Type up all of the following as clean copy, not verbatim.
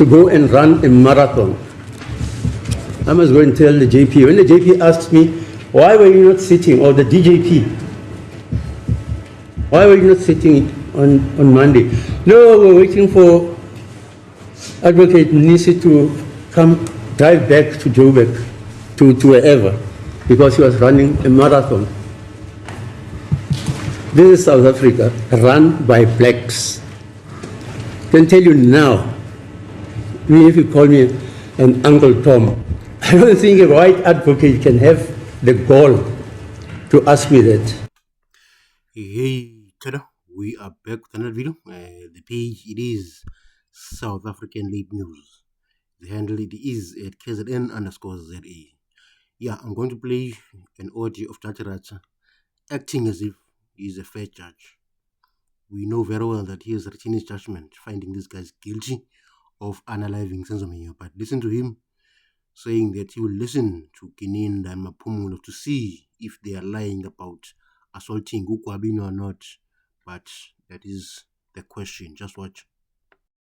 to go and run a marathon. I must go and tell the JP. When the JP asked me, why were you not sitting, or the DJP, why were you not sitting on Monday? No, we're waiting for Advocate Nisi to come drive back to Joburg, to wherever, because he was running a marathon. This is South Africa, run by blacks. I can tell you now, even if you call me an Uncle Tom, I don't think a white advocate can have the gall to ask me that. Hey, tada, we are back with another video. The page, it is South African Late News. The handle, it is at KZN_ZA. Yeah, I'm going to play an audio of Judge Ratha acting as if he is a fair judge. We know very well that he has written his judgment, finding these guys guilty of unaliving Senzo Meyiwa. But listen to him saying that he will listen to Gininda and Maphumulo to see if they are lying about assaulting Gwabini or not. But that is the question. Just watch.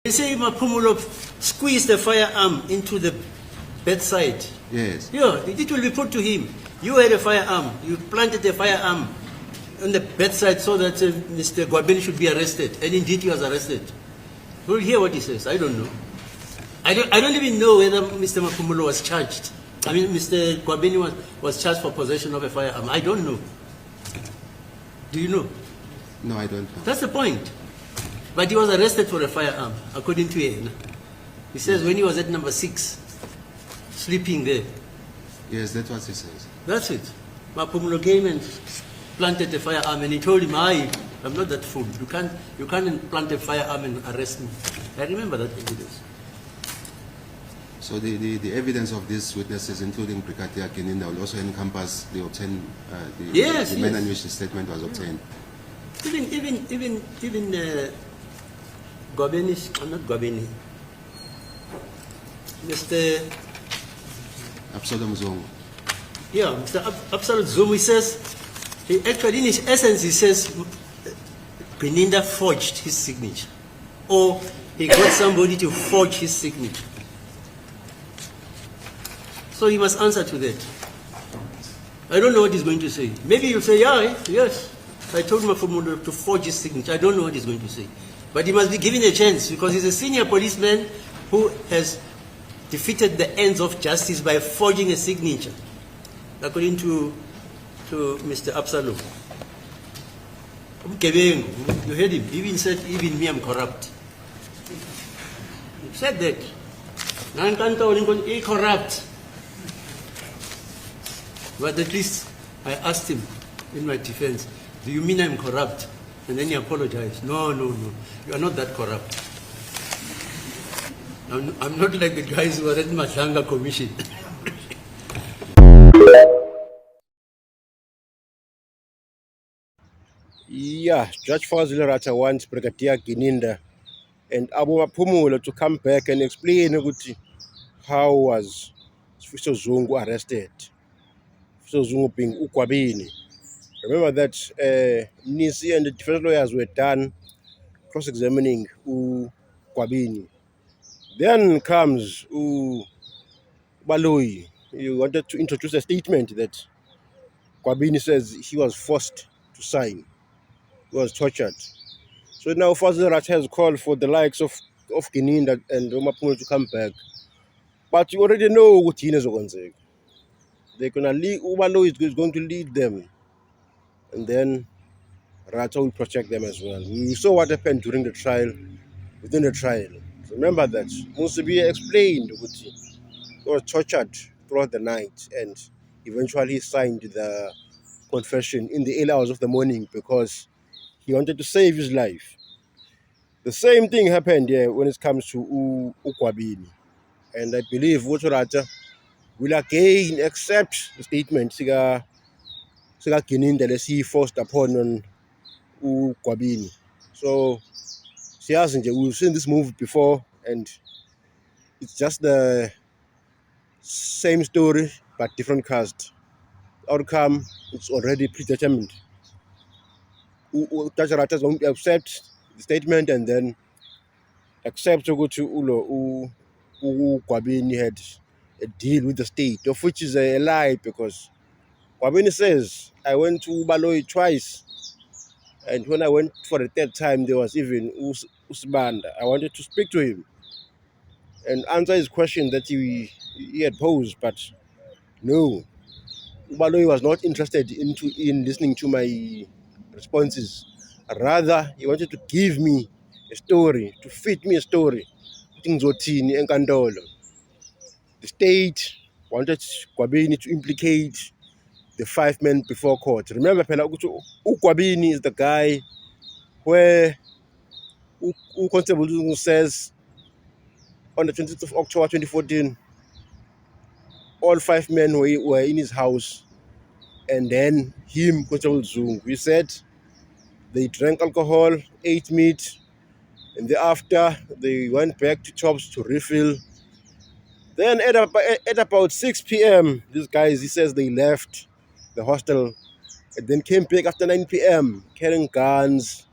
They say Maphumulo squeezed the firearm into the bedside. Yes. Yeah, it will be put to him. You had a firearm. You planted a firearm on the bedside so that Mr. Gwabini should be arrested. And indeed he was arrested. We'll hear what he says. I don't know. I don't even know whether Mr. Maphumulo was charged. I mean, Mr. Gwabini was charged for possession of a firearm. I don't know. Do you know? No, I don't know. That's the point. But he was arrested for a firearm, according to him. He says when he was at number 6, sleeping there. Yes, that's what he says. That's it. Maphumulo came and planted a firearm, and he told him, I'm not that fool. You can't plant a firearm and arrest me. I remember that evidence. So the evidence of these witnesses, including Brigadier Gininda, will also encompass the Yes, the manner in which the statement was obtained. Even Gwabini, not Gwabini, Mr. Constable Zungu. Yeah, Mr. Constable Zungu, he says, actually in his essence, he says Gininda forged his signature, or he got somebody to forge his signature. So he must answer to that. I don't know what he's going to say. Maybe he'll say, yes, I told Maphumulo to forge his signature. I don't know what he's going to say. But he must be given a chance because he's a senior policeman who has defeated the ends of justice by forging a signature, according to Mr. Absalom. You heard him. He even said, even me, I'm corrupt. He said that. I'm corrupt. But at least I asked him in my defense, do you mean I'm corrupt? And then he apologized. No. You are not that corrupt. I'm not like the guys who are at Mahlanga Commission. Yeah, Judge Ratha wants Brigadier Gininda and Abu Maphumulo to come back and explain how was Senzo Zungu arrested. Senzo Zungu being Gwabini. Remember that Nisi and the defense lawyers were done cross-examining Gwabini. Then comes Baloyi. He wanted to introduce a statement that Gwabini says he was forced to sign. He was tortured. So now Ratha has called for the likes of Gininda and Maphumulo to come back. But you already know what Gininda is going to say. They're going to lead, Baloyi is going to lead them. And then Ratha will protect them as well. We saw what happened during the trial, within the trial. Remember that Musibi explained that he was tortured throughout the night and eventually signed the confession in the early hours of the morning because he wanted to save his life. The same thing happened here when it comes to Gwabini. And I believe Ratha will again accept the statement Sika Gininda that he forced upon on Gwabini. So we've seen this movie before and it's just the same story but different cast. Outcome it's already predetermined. Judge Ratha is going to accept the statement and then accept to go to Gwabini had a deal with the state, of which is a lie, because Gwabini says, I went to Baloyi twice, and when I went for the third time, there was even Usbanda. I wanted to speak to him and answer his question that he had posed, but no, Ubaloyi was not interested in listening to my responses. Rather, he wanted to give me a story, to fit me a story. The state wanted Gwabini to implicate the 5 men before court. Remember, Gwabini is the guy where Constable Zungu says on the 20th of October 2014, all 5 men were in his house, and then him, Constable Zungu, he said they drank alcohol, ate meat, and thereafter they went back to shops to refill. Then at about 6 p.m., these guys, he says they left the hostel and then came back after 9 p.m. carrying guns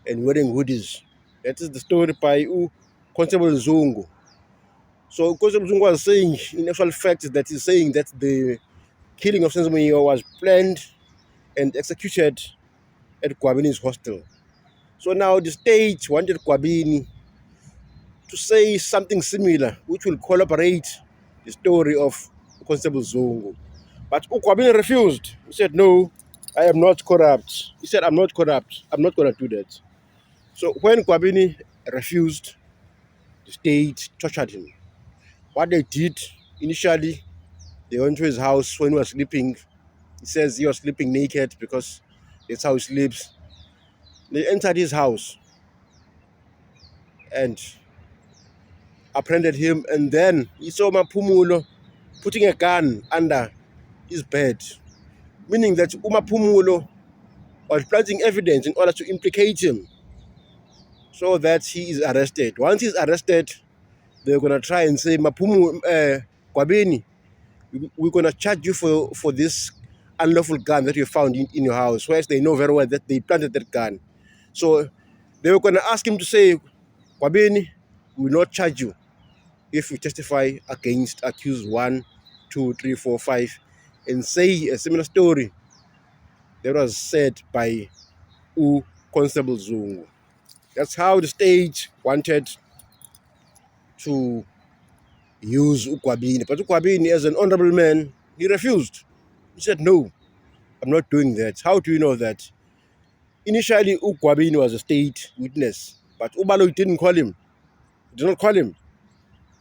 and wearing hoodies. That is the story by Constable Zungu. So Constable Zungu was saying, in actual fact, that he's saying that the killing of Senzo Meyiwa was planned and executed at Gwabini's hostel. So now the state wanted Gwabini to say something similar, which will corroborate the story of Constable Zungu. But Gwabini refused. He said, no, I am not corrupt. He said, I'm not corrupt. I'm not going to do that. So when Gwabini refused, the state tortured him. What they did initially, they went to his house when he was sleeping. He says he was sleeping naked because that's how he sleeps. They entered his house and apprehended him, and then he saw Mapumulo putting a gun under his bed, meaning that Umapumulo was planting evidence in order to implicate him so that he is arrested. Once he's arrested, they're going to try and say, Gwabini, we're going to charge you for this unlawful gun that you found in your house, whereas they know very well that they planted that gun. So they were going to ask him to say, Gwabini, we will not charge you if you testify against accused 1, 2, 3, 4, 5, and say a similar story that was said by Constable Zungu. That's how the state wanted to use Gwabini. But Gwabini, as an honorable man, he refused. He said, no, I'm not doing that. How do you know that? Initially, Gwabini was a state witness, but Ubalo didn't call him. He did not call him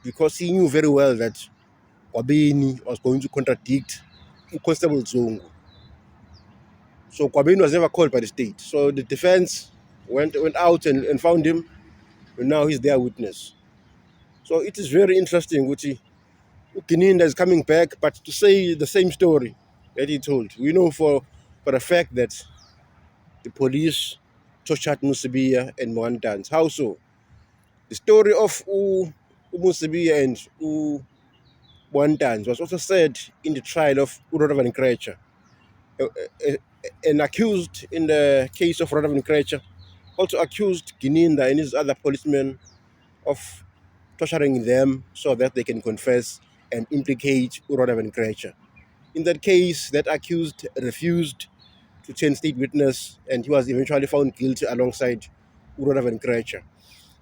because he knew very well that Gwabini was going to contradict Constable Zungu. So Gwabini was never called by the state. So the defense went out and found him, and now he's their witness. So it is very interesting, Gucci. Gininda is coming back, but to say the same story that he told. We know for a fact that the police tortured Musibiya and Mwantans. How so? The story of Musibiya and Mwantans was also said in the trial of Ratha Krecha. An accused in the case of Ratha Krecha also accused Gininda and his other policemen of torturing them so that they can confess and implicate Ratha Krecha. In that case, that accused refused to change state witness, and he was eventually found guilty alongside Ratha Krecha.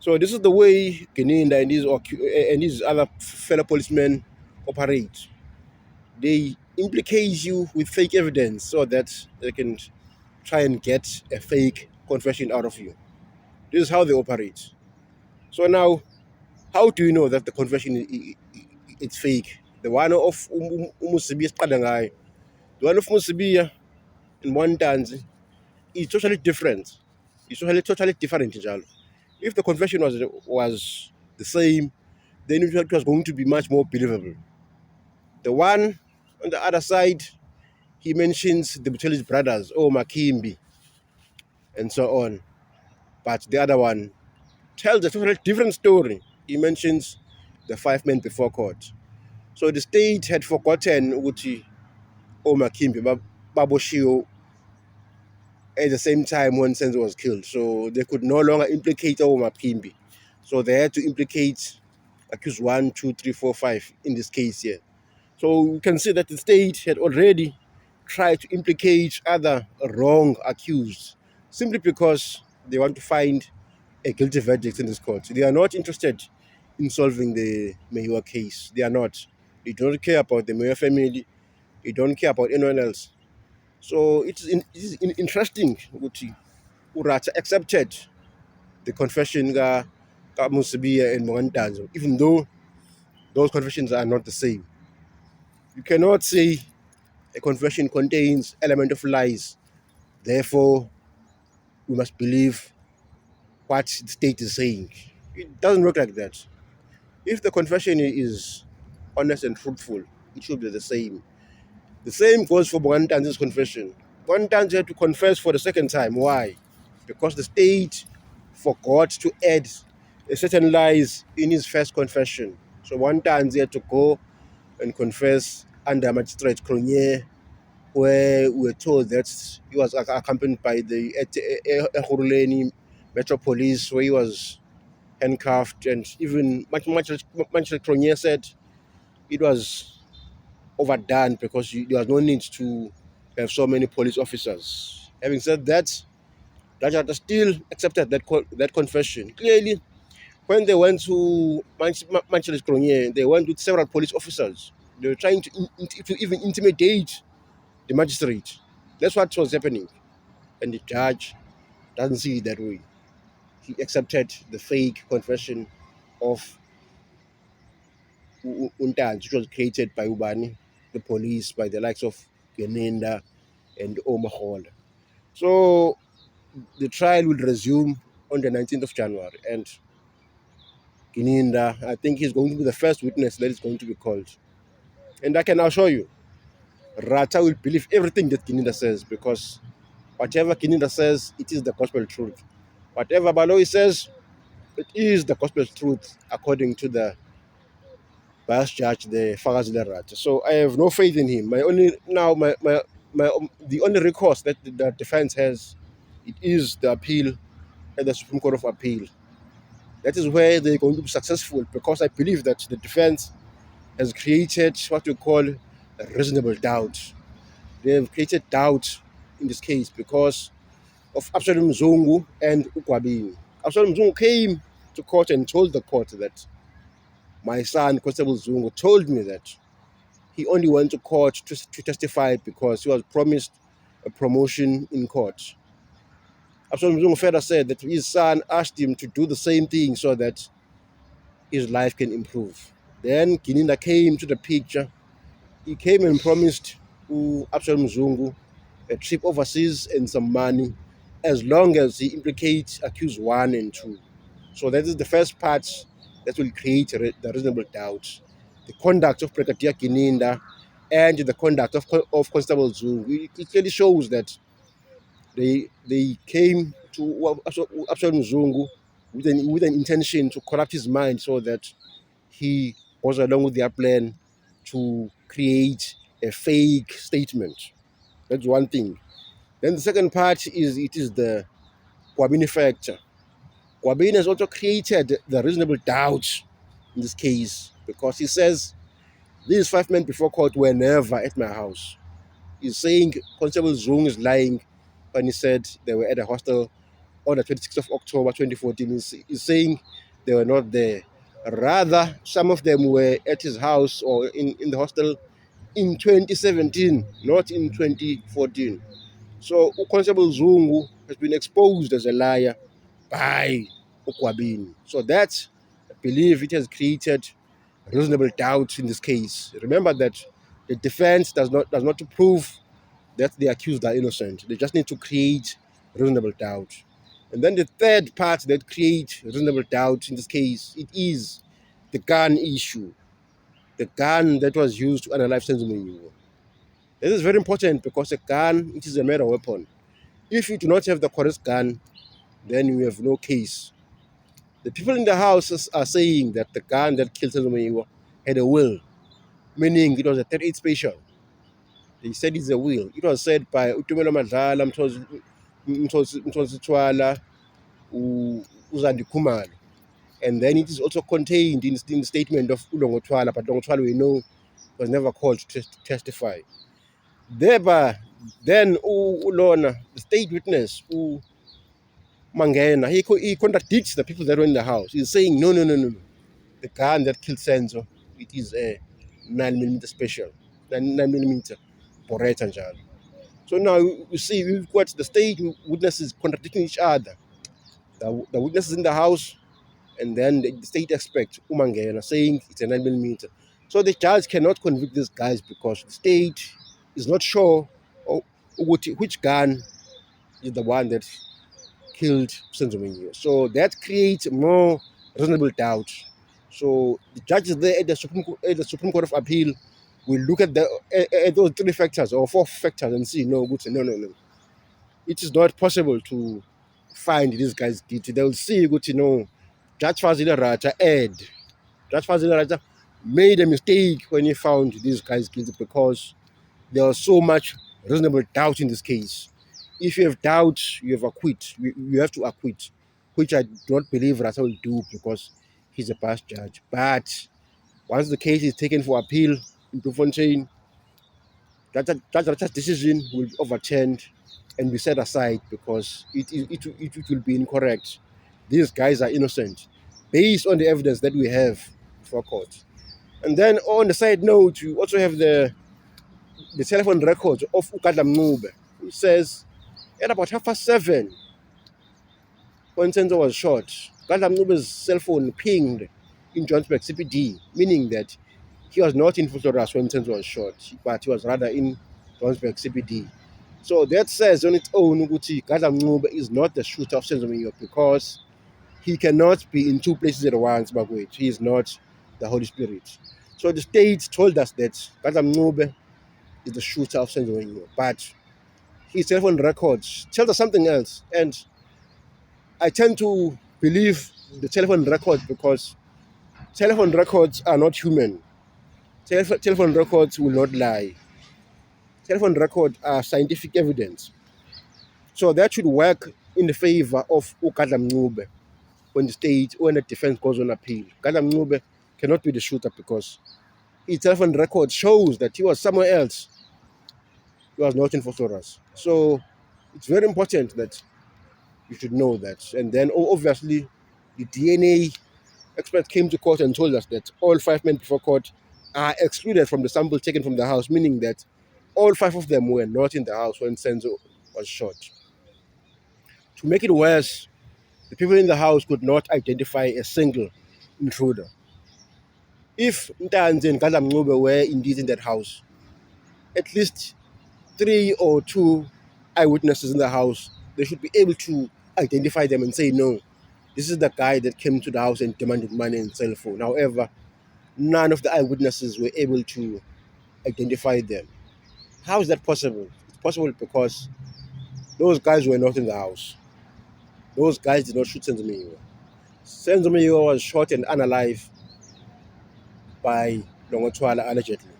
So this is the way Gininda and his other fellow policemen operate. They implicate you with fake evidence so that they can try and get a fake confession out of you. This is how they operate. So now, how do you know that the confession is fake? The one of Musibiya, the one of Musibiya in Mwantans is totally different. It's totally different, Njalo. If the confession was the same, then it was going to be much more believable. The one on the other side, he mentions the Bucheli's brothers, Makimbi, and so on. But the other one tells a totally different story. He mentions the 5 men before court. So the state had forgotten Uchi Makimbi, Baboshio, at the same time when Senzo was killed. So they could no longer implicate Makimbi. So they had to implicate accused 1, 2, 3, 4, 5 in this case here. So we can see that the state had already tried to implicate other wrong accused simply because they want to find a guilty verdict in this court. They are not interested in solving the Meyiwa case. They are not. They don't care about the Meyiwa family. They don't care about anyone else. So it is interesting ukuthi Ratha accepted the confession ka Musibiya and Mwantanzo, even though those confessions are not the same. You cannot say a confession contains element of lies. Therefore, we must believe what the state is saying. It doesn't work like that. If the confession is honest and truthful, it should be the same. The same goes for Mwantanzo's confession. Mwantanzo had to confess for the second time. Why? Because the state forgot to add a certain lies in his first confession. So Mwantanzo had to go and confess under Magistrate Cronje, where we were told that he was accompanied by the Ekhuruleni Metro Police, where he was handcuffed, and even Magistrate Cronje said it was overdone because there was no need to have so many police officers. Having said that, Ratha still accepted that confession. Clearly, when they went to Magistrate Cronje, they went with several police officers. They were trying to even intimidate the magistrate. That's what was happening. And the judge doesn't see it that way. He accepted the fake confession of Untanz, which was created by Ubani, the police, by the likes of Gininda and Omahol. So the trial will resume on the 19th of January. And Gininda, I think he's going to be the first witness that is going to be called. And I can assure you, Ratha will believe everything that Gininda says, because whatever Gininda says, it is the gospel truth. Whatever Baloyi says, it is the gospel truth according to the bias judge, the Fagazile Ratha. So I have no faith in him. The only recourse that the defense has, it is the appeal at the Supreme Court of Appeal. That is where they're going to be successful, because I believe that the defense has created what we call a reasonable doubt. They have created doubt in this case because of Constable Zungu and Gwabini. Constable Zungu came to court and told the court that my son, Constable Zungu, told me that he only went to court to testify because he was promised a promotion in court. Constable Zungu further said that his son asked him to do the same thing so that his life can improve. Then Gininda came to the picture. He came and promised Absalom Zungu a trip overseas and some money, as long as he implicates accused 1 and 2. So that is the first part that will create the reasonable doubt. The conduct of Brigadier Gininda and the conduct of Constable Zungu, it clearly shows that they came to Absalom Zungu with an intention to corrupt his mind so that he goes along with their plan to create a fake statement. That's one thing. Then the second part is it is the Gwabini factor. Gwabini has also created the reasonable doubt in this case because he says these 5 men before court were never at my house. He's saying Constable Zungu is lying when he said they were at a hostel on the 26th of October 2014. He's saying they were not there. Rather, some of them were at his house or in the hostel in 2017, not in 2014. So Constable Zungu has been exposed as a liar by Gwabini. So that, I believe, it has created reasonable doubt in this case. Remember that the defense does not to prove that the accused are innocent. They just need to create reasonable doubt. And then the third part that creates reasonable doubt in this case, it is the gun issue. The gun that was used to analyze Senzo Meyiwa. This is very important because a gun, it is a murder weapon. If you do not have the correct gun, then you have no case. The people in the house are saying that the gun that killed Senzo Meyiwa had a will, meaning it was a 38 special. They said it's a will. It was said by Utumelo Madlala, Mthonsi Twala, Uzandi Khumalo. And then it is also contained in the statement of Ulongotwala, but Ulongotwala we know was never called to testify. Thereby, then Ulona, the state witness, Mangena, he contradicts the people that were in the house. He's saying, no. The gun that killed Senzo, it is a 9mm special, 9mm Beretta njalo. So now you see, we've got the state witnesses contradicting each other. The witnesses in the house, and then the state expert, Umangena, saying it's a 9mm. So the judge cannot convict these guys because the state is not sure which gun is the one that killed Senzo Meyiwa. So that creates more reasonable doubt. So the judges there at the Supreme Court of Appeal will look at those 3 factors or 4 factors and see, no. It is not possible to find these guys guilty. They will see, Judge Fazile Ratha made a mistake when he found these guys guilty because there was so much reasonable doubt in this case. If you have doubt, you have acquit. You have to acquit, which I do not believe Ratha will do because he's a past judge. But once the case is taken for appeal in Bloemfontein, Judge Ratha's decision will be overturned and be set aside because it will be incorrect. These guys are innocent based on the evidence that we have for court. And then on the side note, you also have the telephone records of Ukadla Mncube, which says at about 7:30 when Senzo was shot, Ukadla Mncube's cell phone pinged in Johannesburg CPD, meaning that he was not in Vosloorus when Senzo was shot, but he was rather in Johannesburg CPD. So that says on its own that Ukadla Mncube is not the shooter of Senzo Meyiwa because he cannot be in 2 places at once, Bagwet. He is not the Holy Spirit. So the state told us that Ukadla Mncube is the shooter of Senzo Meyiwa, but his telephone records tells us something else. And I tend to believe the telephone records because telephone records are not human. Telephone records will not lie. Telephone records are scientific evidence. So that should work in the favor of Ukadla Mncube when the defense goes on appeal. Ukadla Mncube cannot be the shooter because his telephone record shows that he was somewhere else. He was not in Vosloorus. So it's very important that you should know that. And then obviously the DNA expert came to court and told us that all 5 men before court are excluded from the sample taken from the house, meaning that all 5 of them were not in the house when Senzo was shot. To make it worse, the people in the house could not identify a single intruder. If Ntanzi and Ukadla Mncube were indeed in that house, at least 3 or 2 eyewitnesses in the house, they should be able to identify them and say, no, this is the guy that came to the house and demanded money and cell phone. However, none of the eyewitnesses were able to identify them. How is that possible? It's possible because those guys were not in the house. Those guys did not shoot Senzo Meyiwa. Senzo Meyiwa was shot and unalive by Longotwala allegedly.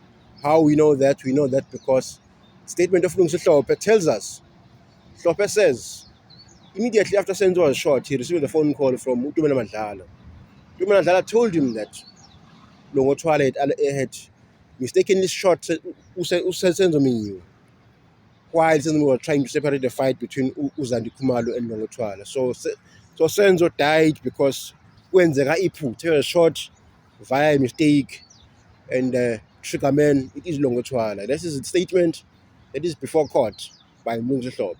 How we know that? We know that because statement of Lungsi tells us. Hlope says, immediately after Senzo was shot, he received a phone call from Utumela Madlala. Utumela Madlala told him that Longotwala had mistakenly shot Senzo Meyiwa while Senzo was trying to separate the fight between Uzandi Khumalo and Longotwala. So Senzo died because when the he was shot via mistake and triggerman, it is Longotwala. This is a statement that is before court by Mlungisi Hlope.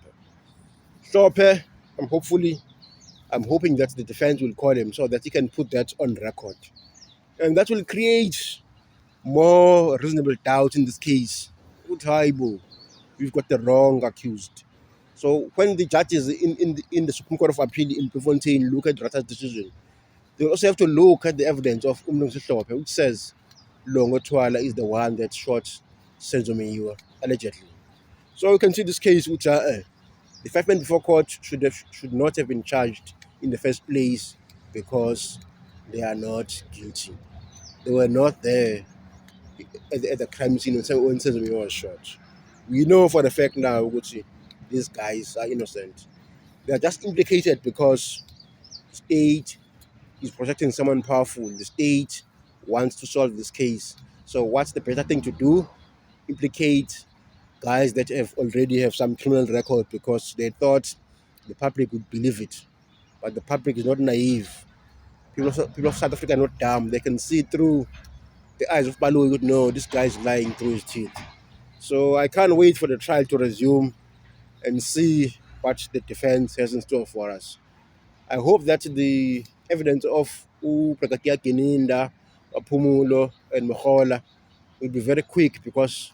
I'm hoping that the defense will call him so that he can put that on record. And that will create more reasonable doubt in this case. We've got the wrong accused. So when the judges in the Supreme Court of Appeal in Bloemfontein look at Ratha's decision, they also have to look at the evidence of Mlungisi Hlope, which says Longotwala is the one that shot Senzo Meyiwa, allegedly. So you can see this case, which the 5 men before court should not have been charged in the first place because they are not guilty. They were not there at the crime scene when Senzo Meyiwa was shot. We know for the fact now, these guys are innocent. They are just implicated because state is protecting someone powerful. The state wants to solve this case. So what's the better thing to do? Implicate guys that already have some criminal record because they thought the public would believe it. But the public is not naive. People of South Africa are not dumb. They can see through the eyes of Balu. Would know this guy is lying through his teeth. So I can't wait for the trial to resume and see what the defense has in store for us. I hope that the evidence of Gininda, Pumulo, and Mohola will be very quick because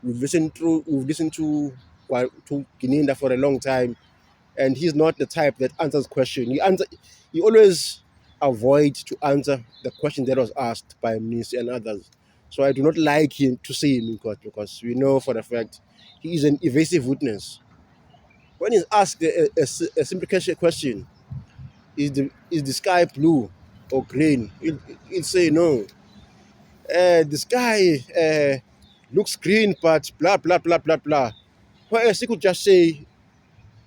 we've listened to Gininda for a long time, and he's not the type that answers questions. He always avoid to answer the question that was asked by Minister and others. So I do not like him to see him in court because we know for the fact he is an evasive witness. When he's asked a simple question, is the sky blue or green? He'll say no. The sky looks green, but blah blah blah blah blah. Whereas he could just say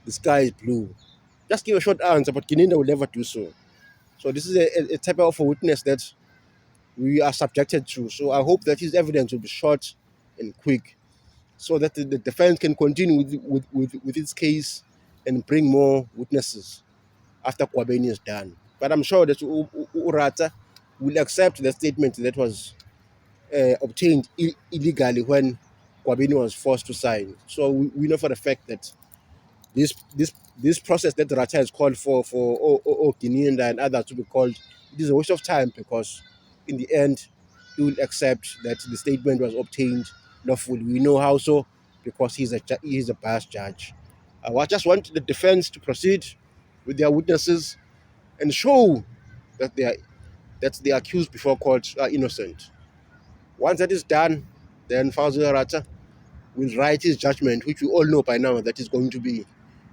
the sky is blue. Just give a short answer, but Gininda will never do so. So this is a type of a witness that we are subjected to. So I hope that his evidence will be short and quick, so that the defense can continue with its case and bring more witnesses after Gwabini is done. But I'm sure that Ratha will accept the statement that was obtained illegally when Gwabini was forced to sign. So we know for the fact that this process that Ratha has called for Gininda and others to be called, it is a waste of time because in the end he will accept that the statement was obtained lawfully. We know how so because he is a biased judge. I just want the defense to proceed with their witnesses and show that the accused before court are innocent. Once that is done, then Fawzi Ratha will write his judgment, which we all know by now that is going to be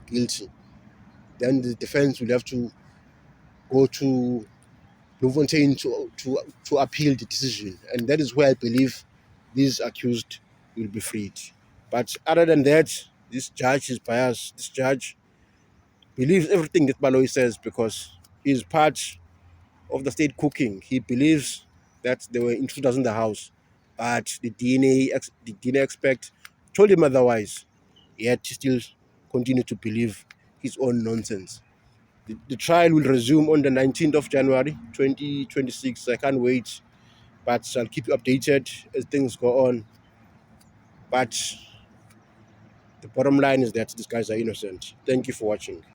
guilty. Then the defense will have to go to Bloemfontein to appeal the decision. And that is where I believe these accused will be freed. But other than that, this judge is biased. This judge believes everything that Baloyi says because he's part of the state cooking. He believes that there were intruders in the house, but the DNA expert told him otherwise. Yet he still continued to believe his own nonsense. The trial will resume on the 19th of January 2026. I can't wait, but I'll keep you updated as things go on. But the bottom line is that these guys are innocent. Thank you for watching.